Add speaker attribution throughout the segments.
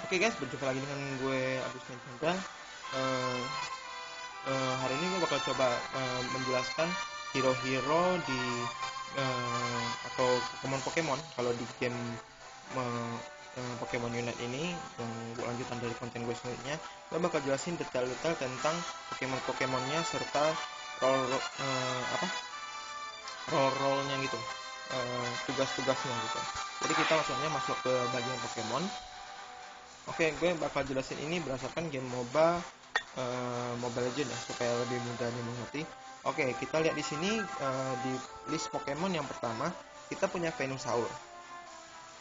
Speaker 1: Oke guys, berjumpa lagi dengan gue Agus Chandra. Eh, Hari ini gue bakal coba menjelaskan hero-hero di atau Pokemon kalau di game Pokemon Unite ini yang gue lanjutan dari konten gue selanjutnya. Gue bakal jelasin detail-detail tentang Pokemon-Pokemonnya serta role role-nya gitu, tugas-tugasnya gitu. Jadi kita masuk ke bagian Pokemon. Oke, gue bakal jelasin ini berdasarkan game MOBA, Mobile Legends ya, supaya lebih mudah dimengerti. Oke, kita lihat di sini di list Pokemon yang pertama kita punya Venusaur.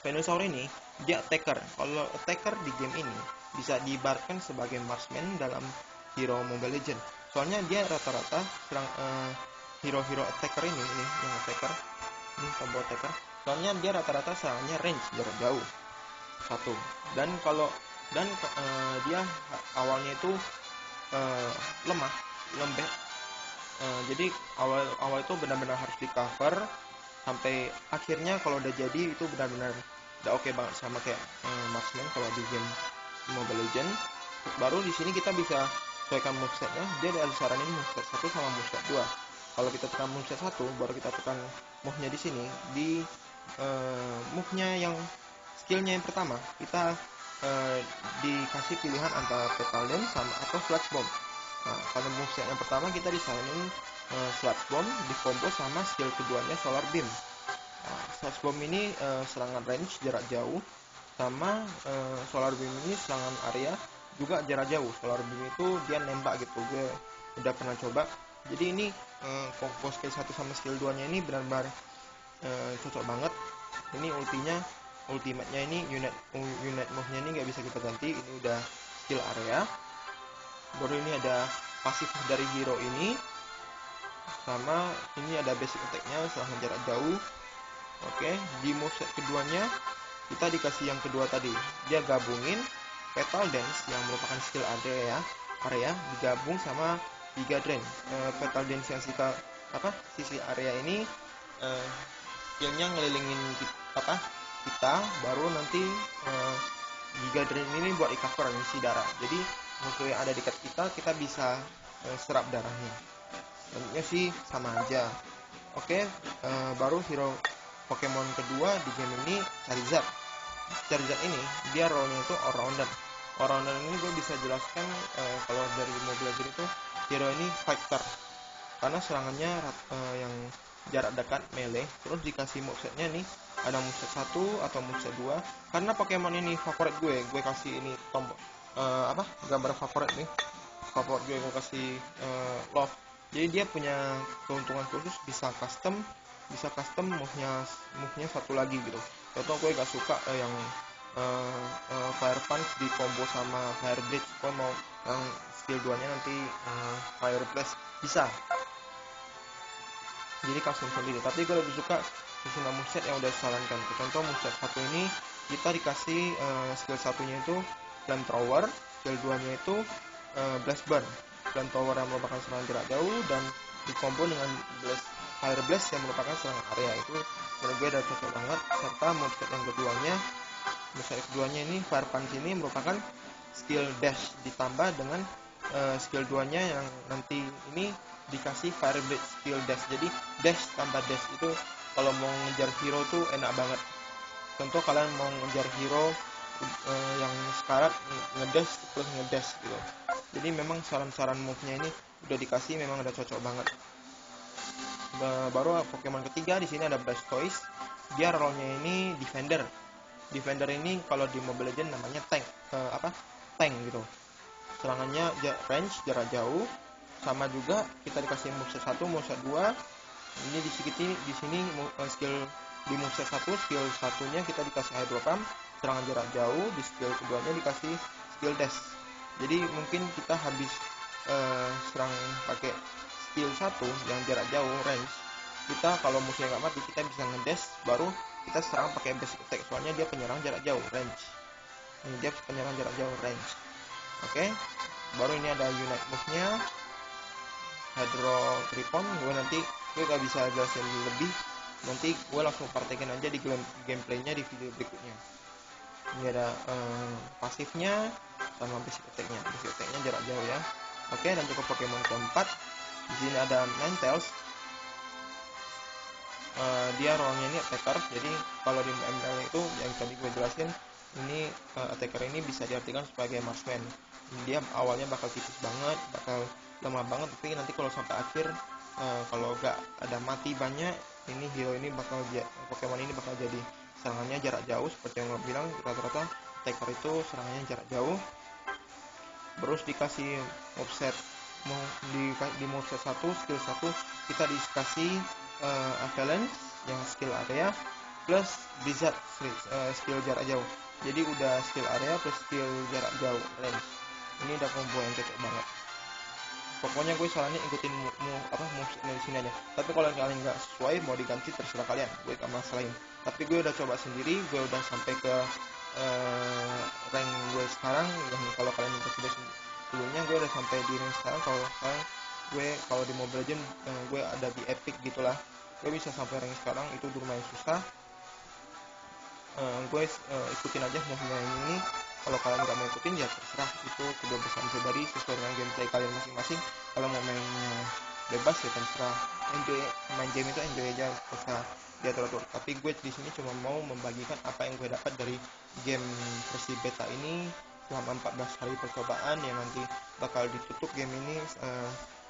Speaker 1: Venusaur ini dia attacker. Kalau attacker di game ini bisa diibaratkan sebagai marksman dalam hero Mobile Legends. Soalnya dia rata-rata serang hero-hero attacker ini yang attacker, ini combo attacker. Soalnya dia rata-rata serangannya range jarak jauh satu. Dan kalau dia awalnya itu lemah, lembek. Jadi awal itu benar-benar harus di cover sampai akhirnya kalau udah jadi itu benar-benar udah oke banget sama kayak marksman kalau di game Mobile Legends. Baru di sini kita bisa sesuaikan movesetnya. Dia ada saranin moveset 1 sama moveset 2. Kalau kita tekan moveset 1 baru kita tekan move-nya di sini di move-nya yang skillnya yang pertama kita dikasih pilihan antara Petal Dance sama atau Sludge Bomb. Nah, pada moveset yang pertama kita disaranin Sludge Bomb di combo sama skill keduanya Solar Beam. Nah, Sludge Bomb ini serangan range jarak jauh, sama Solar Beam ini serangan area juga jarak jauh. Solar Beam itu dia nembak gitu, gue udah pernah coba. Jadi ini combo skill 1 sama skill 2 nya ini benar-benar cocok banget. Ini ultimate-nya ini unit move-nya ini nggak bisa kita ganti, ini udah skill area. Baru ini ada pasif dari hero ini, sama ini ada basic attack-nya serangan jarak jauh. Oke, di moveset keduanya kita dikasih yang kedua tadi, dia gabungin Petal Dance yang merupakan skill area digabung sama Giga Drain. Petal Dance yang sisi area ini skillnya ngelilingin kita, baru nanti Giga Drain ini buat recover ngisi darah. Jadi musuh yang ada dekat kita bisa serap darahnya. Bentuknya sih sama aja. Oke, baru hero Pokemon kedua di game ini Charizard. Charizard ini dia role-nya itu all-rounder. All-rounder ini gue bisa jelaskan kalau dari Mobile Legends itu hero ini fighter karena serangannya yang jarak dekat melee, terus dikasih movesetnya nih ada moveset 1 atau moveset 2. Karena Pokemon ini favorit gue kasih ini tombol gambar favorit nih, favorit gue kasih love. Jadi dia punya keuntungan khusus, bisa custom move-nya satu lagi gitu. Contoh gue gak suka yang Fire Punch di combo sama Fire Blitz, gue mau yang skill 2 nya nanti Fire Blast, bisa jadi custom sendiri. Tapi gue lebih suka susunan moveset yang udah disarankan. Contoh moveset 1 ini kita dikasih skill satunya itu Flamethrower, skill 2 nya itu Blast Burn. Flamethrower yang merupakan serangan jarak jauh dan dikombo dengan Fire Blast yang merupakan serangan area. Itu menurut gue udah cocok banget. Serta moveset yang keduanya ini Fire Punch ini merupakan skill dash ditambah dengan skill 2 nya yang nanti ini dikasih Fire Blade skill dash. Jadi dash tambah dash itu kalau mau ngejar hero tuh enak banget. Contoh kalian mau ngejar hero yang sekarat, ngedash terus ngedash gitu. Jadi memang saran-saran move-nya ini udah dikasih, memang udah cocok banget. Baru Pokemon ketiga di sini ada Blastoise. Dia role-nya ini defender. Defender ini kalau di Mobile Legends namanya tank, tank gitu. Serangannya range jarak jauh, sama juga kita dikasih moveset 1, moveset 2. Ini di sini skill di moveset 1, skill satunya kita dikasih Hydro Pump, serangan jarak jauh. Di skill keduanya dikasih skill dash. Jadi mungkin kita habis serang pakai skill 1 yang jarak jauh range, kita kalau musuhnya nggak mati kita bisa ngedash, baru kita serang pakai basic attack, soalnya dia penyerang jarak jauh range. Ini dia penyerang jarak jauh range. Oke, baru ini ada unite move-nya Hydro Tripon. Gue gak bisa jelasin lebih, nanti gue langsung praktekin aja di gameplaynya di video berikutnya. Ini ada pasifnya sama basic attack-nya. Basic attack-nya jarak jauh ya. Oke, lanjut ke Pokemon keempat. Di sini ada Ninetales. Dia role-nya ini attacker. Jadi kalau di ML itu yang tadi gue jelasin, ini attacker ini bisa diartikan sebagai marksman. Dia awalnya bakal tipis banget, bakal lemah banget, tapi nanti kalau sampai akhir kalau gak ada mati banyak, ini hero ini bakal Pokemon ini bakal jadi serangannya jarak jauh. Seperti yang gue bilang, rata-rata attacker itu serangannya jarak jauh. Terus dikasih moveset, di moveset 1, skill 1 kita dikasih avalanche yang skill area plus blizzard skill jarak jauh. Jadi udah skill area plus skill jarak jauh range. Ini udah combo yang cocok banget. Pokoknya gue saranin ikutin moveset dari sini aja. Tapi kalau kalian nggak sesuai mau diganti terserah kalian, gue gak masalahin. Tapi gue udah coba sendiri, gue udah sampai ke rank gue sekarang. Yang kalau kalian udah video sebelumnya, gue udah sampai di rank sekarang. Kalau sekarang gue kalau di Mobile Legends gue ada di epic gitulah. Gue bisa sampai rank sekarang, itu lumayan susah. Gue ikutin aja movenya ini. Kalau kalian nggak mau ikutin ya terserah, itu kebebasan pribadi sesuai dengan gameplay kalian masing-masing. Kalau mau mainnya bebas ya terserah, enjoy main game itu enjoy aja, usah diatur-atur. Tapi gue di sini cuma mau membagikan apa yang gue dapat dari game versi beta ini selama 14 hari percobaan yang nanti bakal ditutup game ini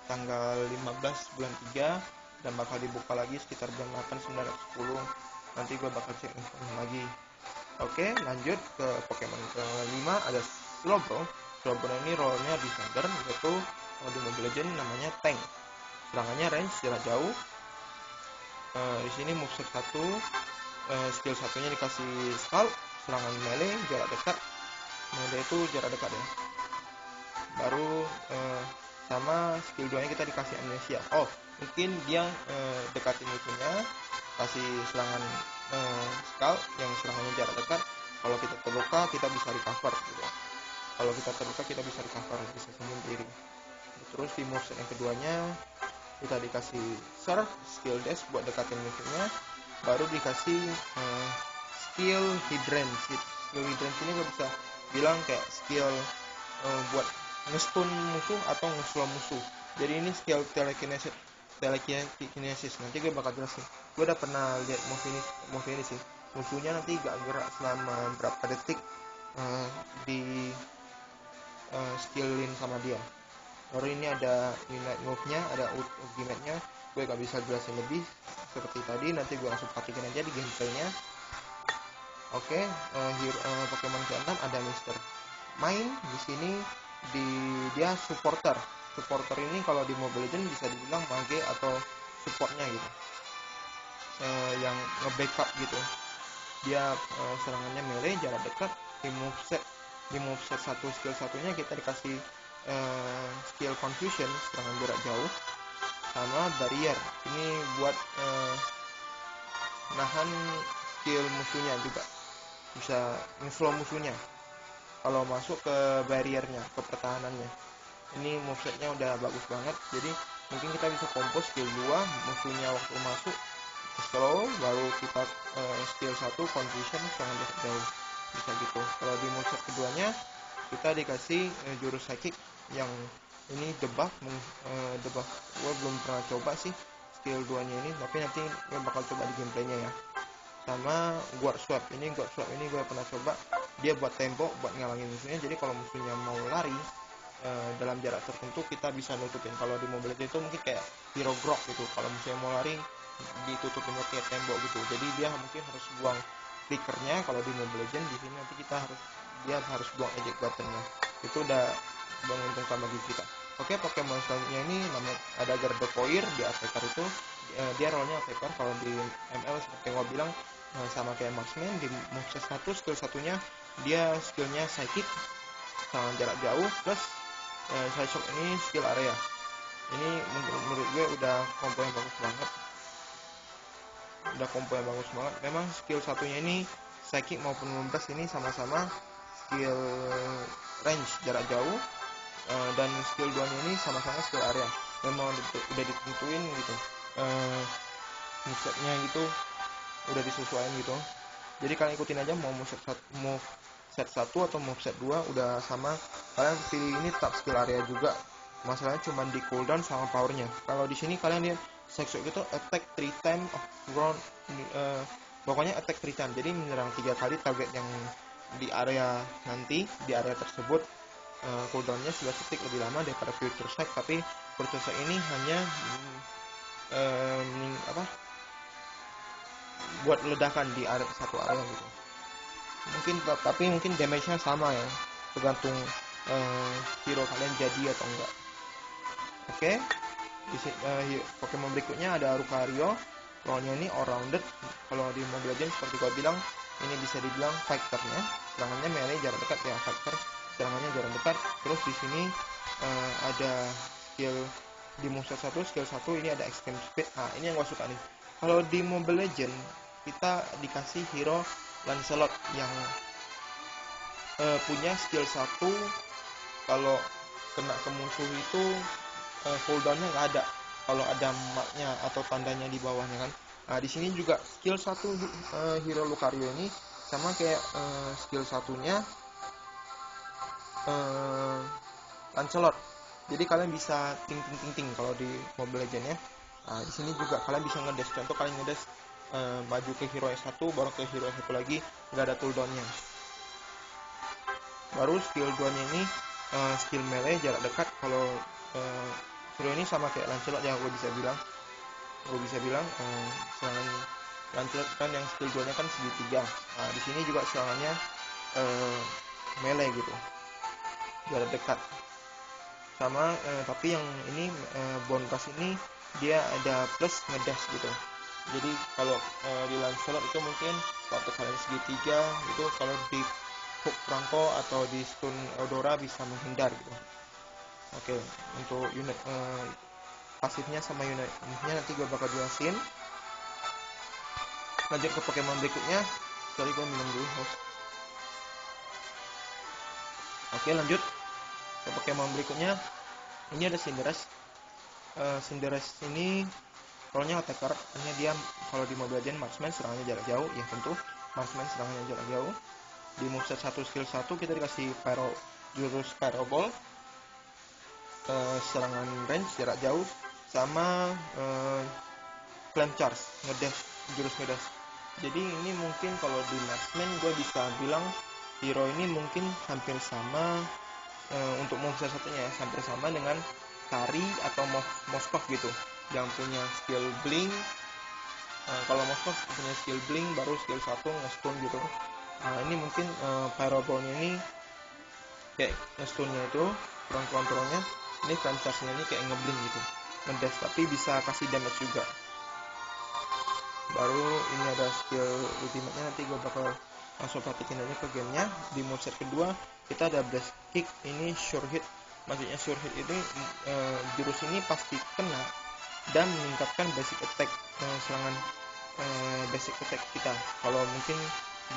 Speaker 1: tanggal 15 bulan 3 dan bakal dibuka lagi sekitar bulan 8, 9, 10. Nanti gue bakal cek info lagi. Oke, lanjut ke Pokemon ke-5, ada Slowbro. Slowbro ini role-nya defender, yaitu kalau di Mobile Legends namanya tank. Serangannya range jarak jauh. Di sini moveset 1, skill satunya dikasih scalp, serangan melee jarak dekat. Melee itu jarak dekat ya. Baru sama skill 2-nya kita dikasih amnesia. Oh, mungkin dia dekatin musuhnya, kasih serangan scalp yang serangannya jarak dekat. Kalau kita terluka kita bisa recover gitu. Kalau kita terluka kita bisa recover, bisa sembuh diri. Terus di moveset yang keduanya kita dikasih surf, skill dash buat dekatin musuhnya. Baru dikasih skill hydrance. Skill hydrance ini gue bisa bilang kayak skill buat ngestun musuh atau ngeslow musuh. Jadi ini skill telekinesis. Nanti gue bakal jelasin. Gue udah pernah lihat move ini sih. Musuhnya nanti gak gerak selama berapa detik di skillin sama dia. Baru ini ada unite move-nya, ada ultimate-nya. Gue gak bisa jelasin lebih seperti tadi. Nanti gue langsung praktikin aja di gameplaynya. Oke, Pokemon ke-6 ada Mr. Mime. Di sini dia supporter. Supporter ini kalau di Mobile Legends bisa dibilang mage atau supportnya gitu, yang nge-backup gitu. Dia serangannya melee jarak dekat. Di moveset 1 skill satunya kita dikasih skill confusion, serangan jarak jauh, sama barrier. Ini buat nahan skill musuhnya juga, bisa nge-slow musuhnya kalau masuk ke barriernya, ke pertahanannya. Ini movesetnya udah bagus banget. Jadi mungkin kita bisa combo skill 2 musuhnya waktu masuk slow, baru kita skill 1 confusion serangan jarak jauh, bisa gitu. Kalau di moveset keduanya kita dikasih jurus psychic yang ini debuff. Gue belum pernah coba sih skill 2 nya ini, tapi nanti gue bakal coba di gameplaynya ya. Sama guard swap ini gue pernah coba. Dia buat tembok buat ngalangin musuhnya. Jadi kalau musuhnya mau lari dalam jarak tertentu kita bisa nutupin. Kalau di Mobile Legends itu mungkin kayak hero grok gitu, kalau musuhnya mau lari ditutupin pakai tembok gitu. Jadi dia mungkin harus buang flickernya. Kalau di Mobile Legends di sini nanti dia harus buang eject buttonnya. Itu udah menguntungkan bagi kita. Oke, Pokemon selanjutnya ini namanya ada Gardevoir. Di attacker itu dia role-nya attacker. Kalau di ML seperti yang gue bilang sama kayak marksman. Di moveset 1 skill satunya dia skillnya psychic, serangan jarak jauh, plus side shock ini skill area. Ini menurut gue udah combo yang bagus banget. Memang skill satunya ini psychic maupun members ini sama-sama skill range jarak jauh, dan skill 2 nya ini sama-sama skill area. Memang udah ditentuin gitu, movesetnya gitu udah disesuaikan gitu. Jadi kalian ikutin aja, mau move set 1 atau move set 2 udah sama. Kalian pilih ini tetap skill area juga. Masalahnya cuma di cooldown sama powernya. Kalau di sini kalian lihat seksuk itu attack 3 time of round, pokoknya attack 3 time. Jadi menyerang 3 kali target yang di area nanti, di area tersebut. Cooldownnya 11 detik lebih lama daripada future strike, tapi future strike ini hanya buat ledakan di area, satu area gitu. Mungkin damage-nya sama ya, tergantung hero kalian jadi atau enggak. Oke. Pokemon berikutnya ada Lucario. Role-nya ini all rounded. Kalau di Mobile Legends seperti gua bilang, ini bisa dibilang fighter-nya. Serangannya melee jarak dekat ya, fighter. Serangannya jarak dekat. Terus di sini ada skill di moveset 1, skill 1 ini ada extreme speed. Nah, ini yang gua suka nih. Kalau di Mobile Legends kita dikasih hero Lancelot yang punya skill 1, kalau kena ke musuh itu cooldownnya nggak ada kalau ada marknya atau tandanya di bawahnya kan. Nah, di sini juga skill 1 hero Lucario ini sama kayak skill satunya Lancelot. Jadi kalian bisa ting kalau di Mobile Legends ya. Nah, di sini juga kalian bisa ngedash. Contoh kalian ngedash maju ke hero S1 baru ke hero S1 lagi, nggak ada cooldownnya. Baru skill 2 nya ini skill melee jarak dekat. Kalau hero ini sama kayak Lancelot yang gue bisa bilang serangan Lancelot kan yang skill 2 nya kan segitiga. Nah, di sini juga serangannya melee gitu, jarak dekat sama, tapi yang ini bonus ini dia ada plus ngedash gitu. Jadi kalau di Lancelot itu mungkin waktu kalian segitiga itu, kalau di hook Franco atau di stun Eudora bisa menghindar gitu. Oke, untuk unit pasifnya sama unitnya nanti gue bakal jelasin. Lanjut ke Pokemon berikutnya. Sorry, gue minum dulu, host. Oke, lanjut ke Pokemon berikutnya. Ini ada Cinderace. Cinderace ini role-nya attacker. Hanya dia kalau di Mobile Legends marksman, serangannya jarak jauh. Ya tentu marksman serangannya jarak jauh. Di moveset 1 skill 1 kita dikasih jurus Pyro Ball, serangan range jarak jauh, sama Flame Charge, jurus ngedash. Jadi ini mungkin kalau di marksman gue bisa bilang hero ini mungkin hampir sama untuk moveset satunya ya, hampir sama dengan Kari atau Moskov gitu, yang punya skill blink. Kalau Moskov punya skill blink baru skill 1 nge-stun gitu. Nah, ini mungkin Pyroball-nya ini kayak nge-stunnya itu kurang kontrolnya. Ini Flame Charge-nya ini kayak ngeblink gitu, ngedash tapi bisa kasih damage juga. Baru ini ada skill ultimate-nya, nanti gue bakal langsung praktikin aja ke gamenya. Di moveset kedua kita ada Blast Kick. Ini sure hit. Maksudnya sure hit ini jurus ini pasti kena dan meningkatkan basic attack, serangan basic attack kita. Kalau mungkin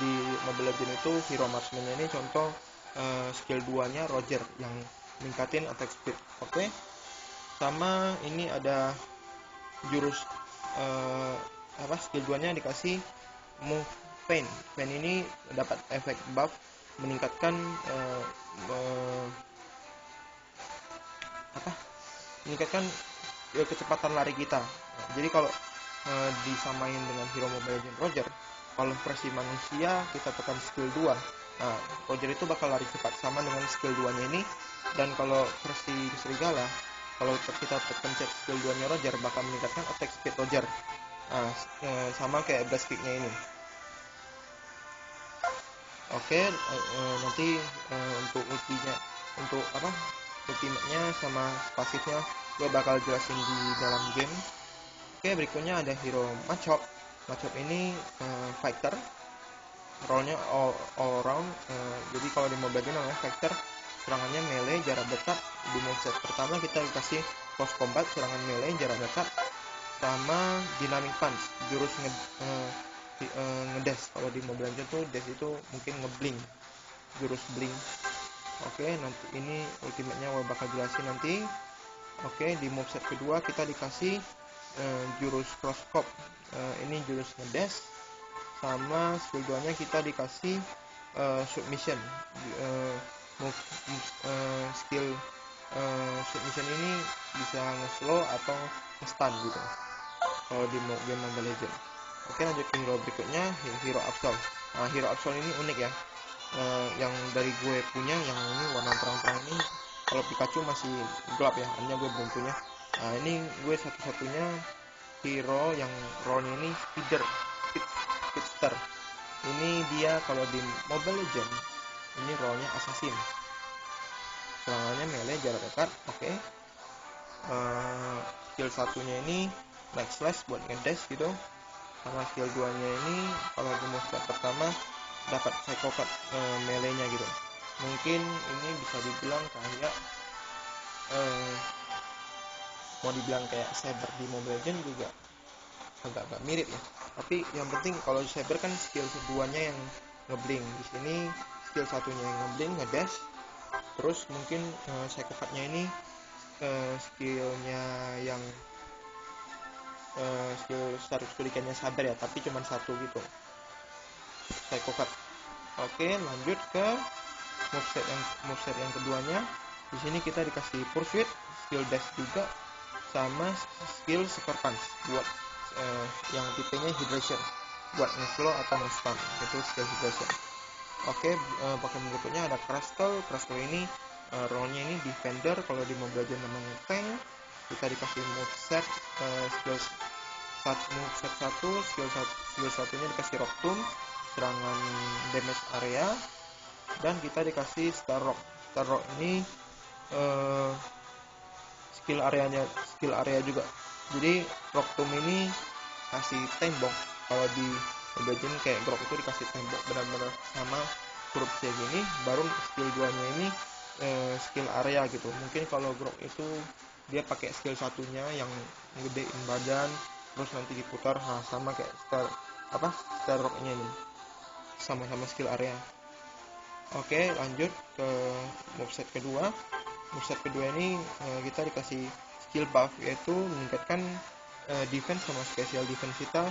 Speaker 1: di Mobile Legends itu hero marksman-nya ini contoh skill 2 nya Roger yang meningkatin attack speed. Oke. Sama ini ada jurus skill 2 nya dikasih move pain. Pain ini dapat efek buff meningkatkan kecepatan lari kita. Jadi kalau disamain dengan hero Mobile Legends Roger, kalau versi manusia kita tekan skill 2, nah Roger itu bakal lari cepat sama dengan skill 2 nya ini. Dan kalau versi serigala, kalau kita pencet skill 2 nya Roger bakal meningkatkan attack speed Roger. Nah, sama kayak Blast Kick-nya ini. Oke, nanti untuk ultimate-nya sama pasifnya gue bakal jelasin di dalam game. Oke, berikutnya ada hero Machop. Machop ini fighter, role-nya all round. Jadi kalau di Mobile Legends namanya fighter, serangannya melee jarak dekat. Di moveset pertama kita dikasih close combat, serangan melee jarak dekat, sama dynamic punch, jurus ngedash. Kalau di Mobile Legends tuh dash itu mungkin ngeblink, jurus blink. Oke, nanti ini ultimate-nya gue bakal jelasin nanti. Oke, di moveset kedua kita dikasih jurus cross chop. Ini jurus ngedash sama skill 2 nya kita dikasih submission. Skill submission ini bisa nge-slow atau nge-stun gitu kalau di game Mobile Legends. Oke, lanjut ke hero berikutnya, Hero Absol. Nah, Hero Absol ini unik ya. Yang dari gue punya yang ini warna terang-terang ini, kalau Pikachu masih gelap ya, hanya gue belum punya. Nah, ini gue satu-satunya hero yang role-nya ini speedster. Ini dia kalau di Mobile Legends ini role-nya assassin. Serangannya melee jarak dekat. Oke. Skill satunya ini leg slash buat ngedash gitu. Sama skill 2 nya ini kalau di move pertama dapat psycho cut melee-nya gitu. Mungkin ini bisa dibilang kayak mau dibilang kayak Saber di Mobile Legends juga agak mirip ya. Tapi yang penting kalau Saber kan skill keduanya yang ngeblink. Di sini skill satunya yang ngeblink, ngedash. Terus mungkin psycho cut-nya ini skillnya yang skill shurikennya Saber ya, tapi cuma satu gitu, psycho cut. Oke, lanjut ke moveset yang keduanya. Di sini kita dikasih pursuit, skill dash juga, sama skill sucker punch buat yang tipenya hydration buat nge-slow atau nge-stun, itu skill hydration. Oke, Pokemon berikutnya ada Crustle. Crustle ini role-nya ini defender, kalau di Mobile Legends namanya tank. Kita dikasih moveset moveset 1, skill satunya dikasih Rock Tomb, serangan damage area, dan kita dikasih Star Rock. Star Rock ini skill area juga. Jadi Rock Tomb ini kasih tembok. Kalau di Mobile Legends kayak Grok itu dikasih tembok benar-benar sama huruf kayak gini. Baru skill 2 nya ini skill area gitu. Mungkin kalau Grok itu dia pakai skill satunya yang gedein badan, terus nanti diputar, sama kayak Star Rock nya ini, sama-sama skill area. Oke, lanjut ke moveset kedua. Moveset kedua ini kita dikasih skill buff, yaitu meningkatkan defense sama special defense kita.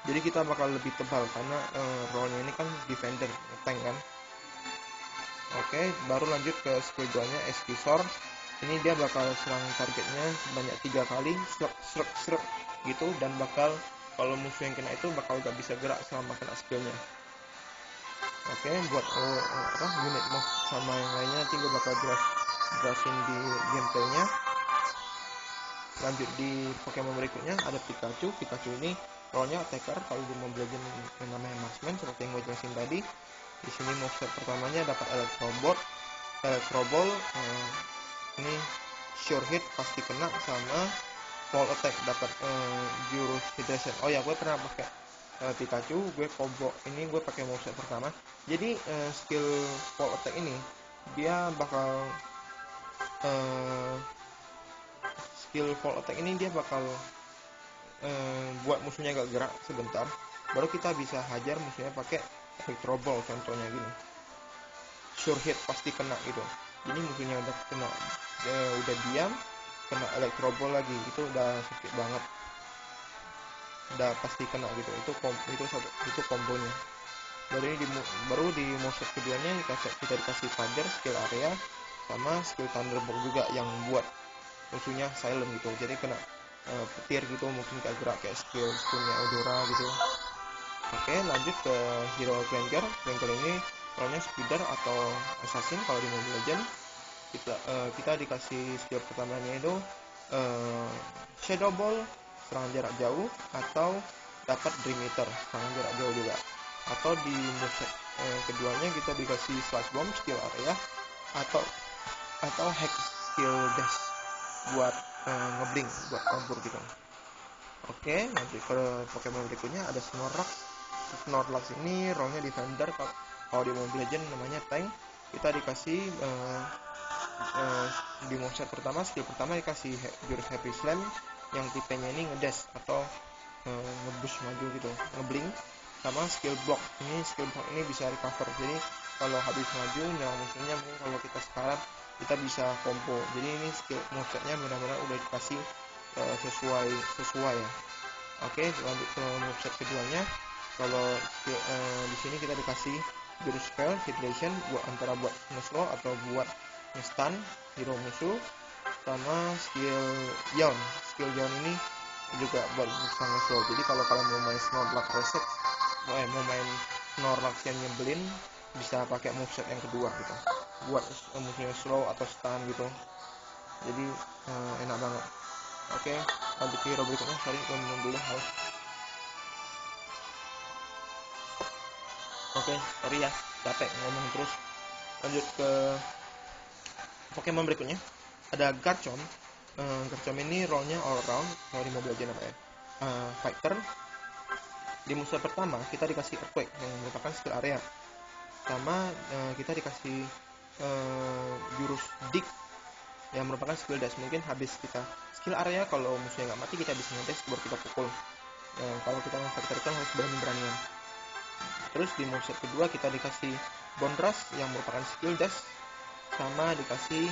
Speaker 1: Jadi kita bakal lebih tebal karena role-nya ini kan defender, tank kan. Oke, baru lanjut ke skill 2 nya Esquisor. Ini dia bakal serang targetnya sebanyak 3 kali, srek gitu, dan bakal kalau musuh yang kena itu bakal gak bisa gerak selama kena skillnya. Oke, buat unit move sama yang lainnya nanti gue bakal jelasin di gameplaynya. Lanjut di Pokemon berikutnya ada Pikachu. Pikachu ini role-nya attacker, kalau di Mobile Legends yang namanya marksman seperti yang gue jelasin tadi. Di sini moveset pertamanya dapat Electro Ball, ini sure hit pasti kena, sama fall attack dapat jurus hydration. Oh ya, gue pernah pakai Pikachu, gue combo ini gue pakai moveset pertama. Jadi skill fall attack ini dia bakal buat musuhnya agak gerak sebentar, baru kita bisa hajar musuhnya pakai Electro Ball contohnya gini. Sure hit pasti kena gitu. Jadi musuhnya udah kena, udah diam, kena Electro Ball lagi, itu udah sakit banget, udah pasti kena gitu. Itu kombonya. Baru di moveset keduanya kita dikasih Thunder, skill area, sama skill Thunderbolt juga yang buat musuhnya silent gitu, jadi kena petir gitu, mungkin gak gerak kayak skillnya Eudora gitu. Oke, lanjut ke hero Granger. Granger ini role-nya speeder atau assassin kalau di Mobile Legends. Kita dikasih skill pertamanya itu Shadow Ball, serangan jarak jauh, atau dapat Dream Eater, serangan jarak jauh juga. Atau di moveset keduanya kita dikasih Slash Bomb, skill area, atau hack, skill dash buat ngeblink, buat kabur gitu. Oke, lanjut ke Pokemon berikutnya ada Snorlax. Snorlax ini role-nya defender, kalau di Mobile Legends namanya tank. Kita dikasih di moveset pertama, skill pertama dikasih jurus Happy Slam yang tipenya ini ngedash atau ngeboost maju gitu, ngeblink, sama skill block. Skill block ini bisa recover, jadi kalau habis maju nyerang musuhnya, mungkin kalau kita sekarang kita bisa combo. Jadi ini skill movesetnya benar-benar udah dikasih sesuai ya. Oke, lanjut ke moveset keduanya. Kalau di sini kita dikasih jurus spell hydration buat antara buat nge-slow atau buat nge-stun hero musuh, sama skill yawn. Skill yawn ini juga buat bisa nge-slow. Jadi kalau kalian mau main Snorlax reset, mau main Snorlax yang nyebelin, bisa pakai moveset yang kedua gitu, buat musuhnya slow atau stun gitu. Jadi enak banget. Oke, lanjut ke hero berikutnya. Sorry, gue minum dulu, haus. Oke, sorry ya, capek ngomong terus. Lanjut ke Pokemon berikutnya. Ada Garchomp. Garchomp ini role-nya all around. Kalau di Mobile Legends apa ya? Fighter. Di musuh pertama kita dikasih Earthquake yang merupakan skill area. Sama kita dikasih jurus Dig yang merupakan skill dash. Mungkin habis kita skill area, kalau musuhnya nggak mati kita bisa ngedash baru kita pukul. Kalau kita fighter kan harus berani-beranian. Terus di moveset kedua kita dikasih Bone Rush yang merupakan skill dash, sama dikasih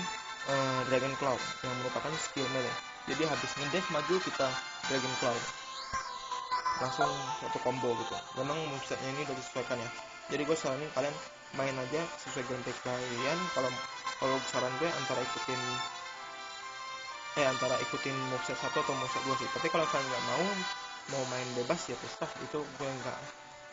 Speaker 1: Dragon Claw yang merupakan skill melee. Jadi habis ngedash maju kita Dragon Claw, langsung satu combo gitu. Memang movesetnya ini udah disesuaikan ya. Jadi gue saranin kalian main aja sesuai gameplay kalian. Kalau saran gue antara ikutin moveset 1 atau moveset 2 sih. Tapi kalau kalian nggak mau main bebas ya terserah, itu gue nggak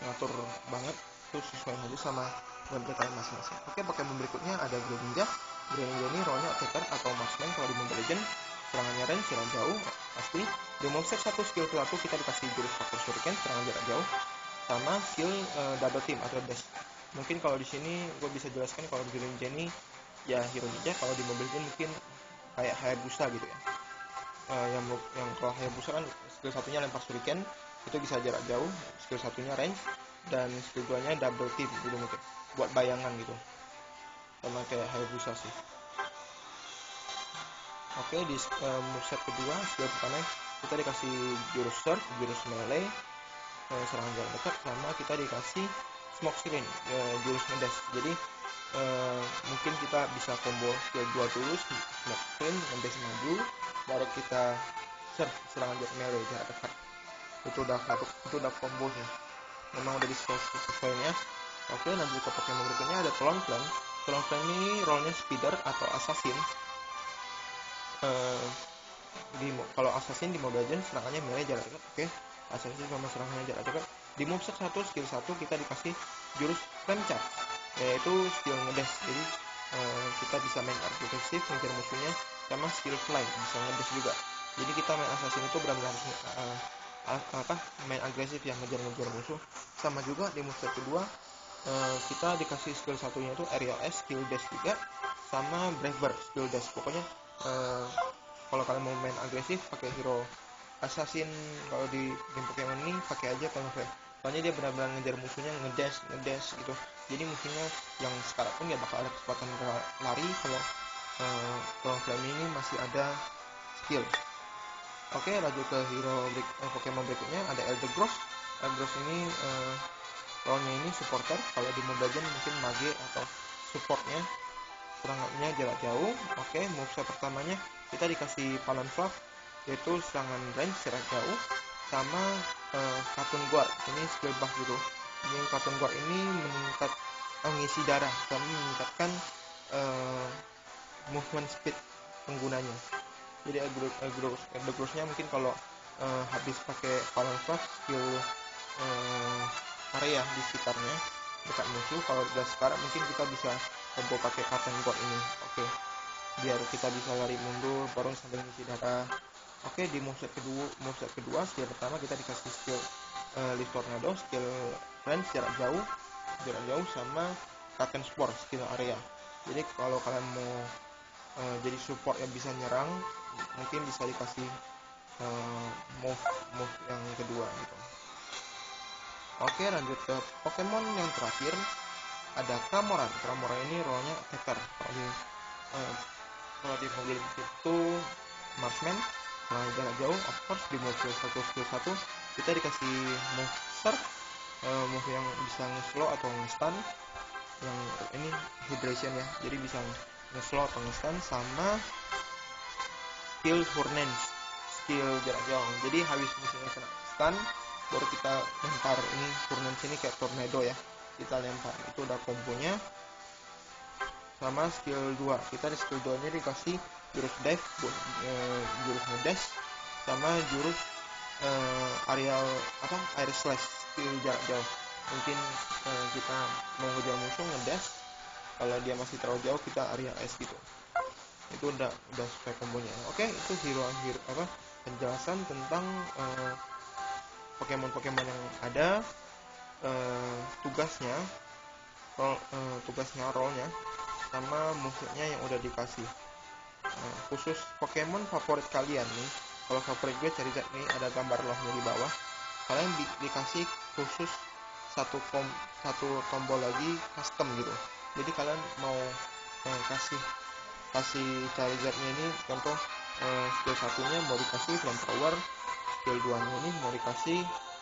Speaker 1: ngatur banget, itu sesuai aja sama gameplay kalian masing-masing. Oke, Pokemon berikutnya ada Greninja. Greninja ini role-nya attacker atau marksman kalau di Mobile Legends. Serangannya range, jarak jauh pasti. Di moveset 1 skill ke-1 kita dikasih jurus faktor shuriken, serangan jarak jauh, sama skill double team atau dash. Mungkin kalau di sini gue bisa jelaskan kalau Greninja ini ya hero ninja. Kalau di Mobile Legends mungkin kayak Hayabusa gitu ya. Yang kalau Hayabusa kan skill satunya lempar shuriken, itu bisa jarak jauh, skill satunya range, dan skill 2 nya double team gitu, mungkin buat bayangan gitu, sama kayak Hayabusa sih. Oke, di moveset kedua, skill pertama kita dikasih jurus surf, jurus melee, serangan jarak dekat, sama kita dikasih smoke screen, jurus ngedash. Jadi mungkin kita bisa combo skill 2 dulu, smoke screen, ngedash maju, baru kita surf, serangan jarak melee jarak dekat. Itu udah combo sih, memang udah disesuaikan ya. Oke, lanjut ke Pokemon berikutnya ada Talonflame. Talonflame ini role-nya speeder atau assassin. Kalau assassin di Mobile Legends serangannya melee jarak dekat. Oke, assassin sama serangannya jarak dekat. Di moveset 1 skill 1 kita dikasih jurus Flame Charge, yaitu skill ngedash. Jadi kita bisa main agresif ngejar musuhnya, sama skill fly bisa ngedash juga. Jadi kita main assassin itu benar-benar harus main agresif yang ngejar musuh. Sama juga di moveset kedua kita dikasih skill satunya itu aerial S, skill dash juga, sama brave bird skill dash. Pokoknya kalau kalian mau main agresif pakai hero assassin, kalau di game Pokemon ini pakai aja Talonflame. Soalnya dia benar-benar ngejar musuhnya ngedash gitu. Jadi musuhnya yang sekarang pun ya bakal ada kesempatan lari kalau Talonflame ini masih ada skill. Oke, lanjut ke hero Pokemon berikutnya ada Eldegoss. Eldegoss ini role-nya ini supporter. Kalau di Mobile Legends mungkin mage atau supportnya, serangannya jarak jauh. Oke, moveset pertamanya kita dikasih Talonflame, yaitu serangan range jarak jauh, sama Cartoon Guard. Ini skill buff gitu. Ini Cartoon Guard ini meningkat mengisi darah sama meningkatkan movement speed penggunanya. Jadi Eldegoss-nya mungkin kalau habis pakai Talonflame, skill area di sekitarnya dekat musuh, kalau udah sekarang mungkin kita bisa combo pakai Cartoon Guard ini. Oke, biar kita bisa lari mundur baru sambil ngisi darah. Oke, di moveset kedua skill pertama kita dikasih skill Leaf Tornado, skill range jarak jauh, sama Captain Spore skill area. Jadi kalau kalian mau jadi support yang bisa nyerang, mungkin bisa dikasih move yang kedua gitu. Oke, lanjut ke Pokemon yang terakhir ada Cramoran. Cramoran ini role-nya attacker. Kalau di Mobile itu marksman, jarak jauh. Of course di move skill 1 kita dikasih move surf, move yang bisa nge-slow atau nge-stun. Yang ini hydration ya, jadi bisa nge-slow atau nge-stun, sama skill skill jarak jauh. Jadi habis musuhnya kena stun, baru kita lempar ini turun sini kayak tornado ya, kita lempar. Itu udah kombonya. Sama skill 2, kita di skill 2 nya dikasih jurus dive, jurus ngedash, sama jurus aerial air slash, skill jarak jauh. Mungkin kita mau ngejar musuh ngedash, kalau dia masih terlalu jauh kita area S gitu. Itu udah sesuai kombonya. Oke, itu hero penjelasan tentang Pokemon yang ada, tugasnya, role-nya, sama musuhnya yang udah dikasih. Khusus Pokemon favorit kalian nih, kalau favorit gue Charizard nih, ada gambar lohnya di bawah. Kalian dikasih khusus satu tombol lagi custom gitu. Jadi kalian mau kasih Charizardnya ini, contoh skill 1-nya mau dikasih Flamethrower, skill 2-nya ini mau dikasih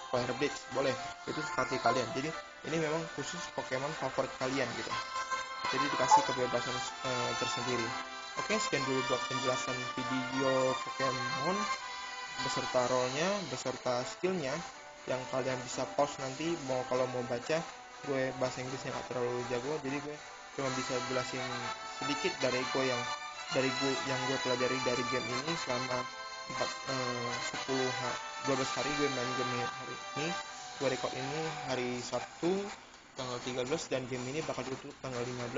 Speaker 1: Fire Blitz, boleh, itu seperti kalian. Jadi ini memang khusus Pokemon favorit kalian gitu, jadi dikasih kebebasan tersendiri. Oke, sekian dulu buat penjelasan video Pokemon beserta role-nya, beserta skillnya, yang kalian bisa pause nanti kalau mau baca. Gue bahasa Inggrisnya gak terlalu jago, jadi gue cuma bisa jelasin sedikit dari yang gue pelajari dari game ini selama 12 hari gue main game hari ini. Gue record ini hari Sabtu tanggal 13, dan game ini bakal ditutup tanggal 15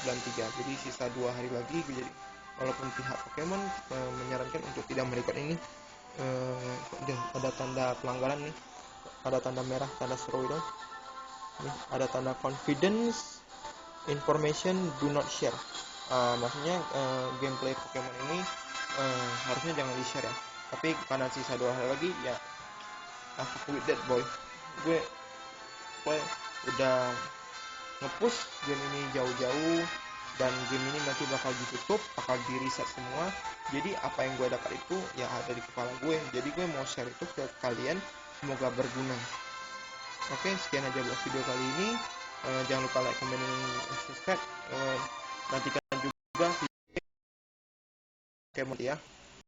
Speaker 1: bulan 3. Jadi sisa 2 hari lagi. Jadi walaupun pihak Pokemon menyarankan untuk tidak merecord ini, ada tanda pelanggaran nih, ada tanda merah, tanda seru itu nih, ada tanda confidence information do not share. Maksudnya gameplay Pokemon ini harusnya jangan di share ya, tapi karena sisa 2 hari lagi ya, fuck with that boy. Gue udah nge-push game ini jauh-jauh, dan game ini nanti bakal ditutup, bakal di reset semua. Jadi apa yang gue dapat itu ya ada di kepala gue, jadi gue mau share itu ke kalian, semoga berguna. Oke, sekian aja buat video kali ini. Jangan lupa like, comment, dan subscribe. Nantikan juga video Pokemon ya.